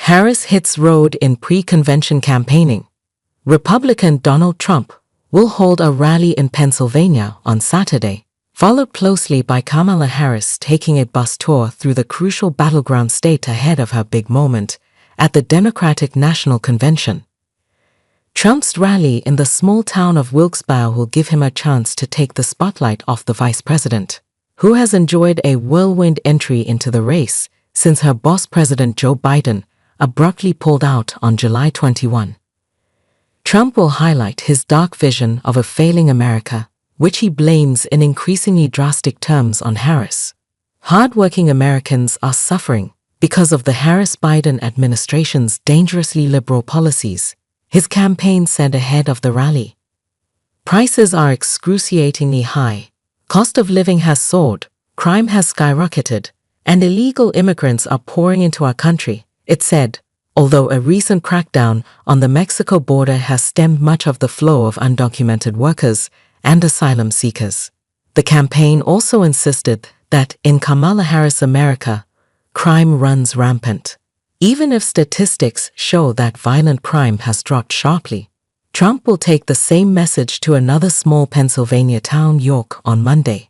Harris hits road in pre-convention campaigning. Republican Donald Trump will hold a rally in Pennsylvania on Saturday, followed closely by Kamala Harris taking a bus tour through the crucial battleground state ahead of her big moment at the Democratic National Convention. Trump's rally in the small town of Wilkes-Barre will give him a chance to take the spotlight off the vice president, who has enjoyed a whirlwind entry into the race since her boss President Joe Biden abruptly pulled out on July 21. Trump will highlight his dark vision of a failing America, which he blames in increasingly drastic terms on Harris. Hard-working Americans are suffering because of the Harris-Biden administration's dangerously liberal policies, his campaign said ahead of the rally. Prices are excruciatingly high, cost of living has soared, crime has skyrocketed, and illegal immigrants are pouring into our country, it said, although a recent crackdown on the Mexico border has stemmed much of the flow of undocumented workers and asylum seekers. The campaign also insisted that in Kamala Harris' America, crime runs rampant. Even if statistics show that violent crime has dropped sharply, Trump will take the same message to another small Pennsylvania town, York, on Monday.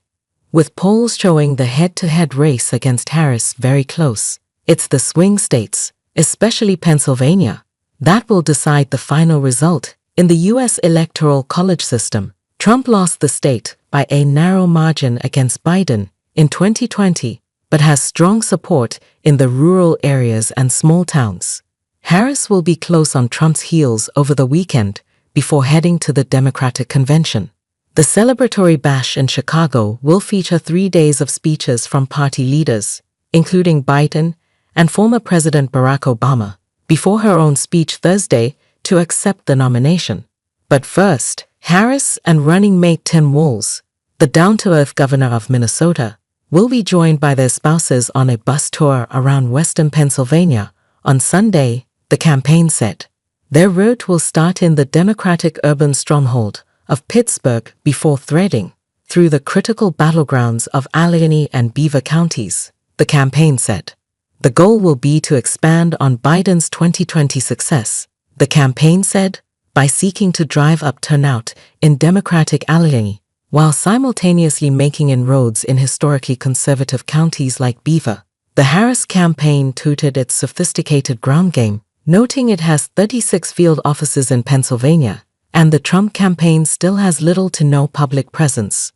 With polls showing the head-to-head race against Harris very close, it's the swing states, especially Pennsylvania, that will decide the final result in the U.S. Electoral College system. Trump lost the state by a narrow margin against Biden in 2020, but has strong support in the rural areas and small towns. Harris will be close on Trump's heels over the weekend before heading to the Democratic Convention. The celebratory bash in Chicago will feature 3 days of speeches from party leaders, including Biden and former President Barack Obama, before her own speech Thursday to accept the nomination. But first, Harris and running mate Tim Walz, the down-to-earth governor of Minnesota, will be joined by their spouses on a bus tour around western Pennsylvania on Sunday, the campaign said. Their route will start in the Democratic urban stronghold of Pittsburgh before threading through the critical battlegrounds of Allegheny and Beaver counties, the campaign said. The goal will be to expand on Biden's 2020 success, the campaign said, by seeking to drive up turnout in Democratic Allegheny, while simultaneously making inroads in historically conservative counties like Beaver. The Harris campaign touted its sophisticated ground game, noting it has 36 field offices in Pennsylvania, and the Trump campaign still has little to no public presence.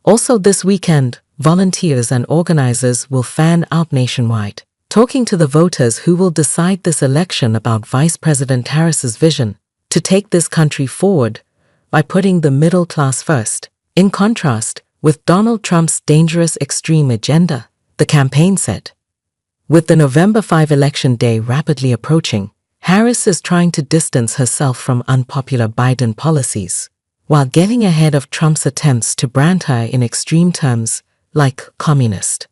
Also this weekend, volunteers and organizers will fan out nationwide, talking to the voters who will decide this election about Vice President Harris's vision to take this country forward by putting the middle class first, in contrast with Donald Trump's dangerous extreme agenda, the campaign said. With the November 5 election day rapidly approaching, Harris is trying to distance herself from unpopular Biden policies, while getting ahead of Trump's attempts to brand her in extreme terms like communist.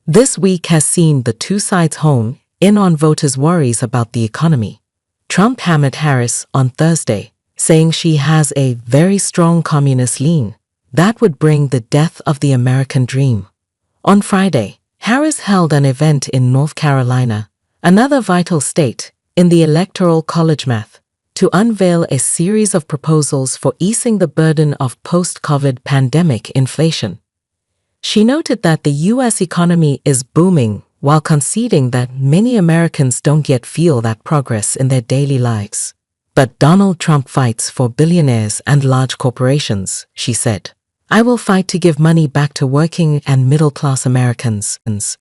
This week has seen the two sides hone in on voters' worries about the economy. Trump hammered Harris on Thursday, saying she has a very strong communist lean that would bring the death of the American dream. On Friday, Harris held an event in North Carolina, another vital state in the Electoral College math, to unveil a series of proposals for easing the burden of post-COVID pandemic inflation. She noted that the U.S. economy is booming while conceding that many Americans don't yet feel that progress in their daily lives. But Donald Trump fights for billionaires and large corporations, she said. I will fight to give money back to working and middle-class Americans.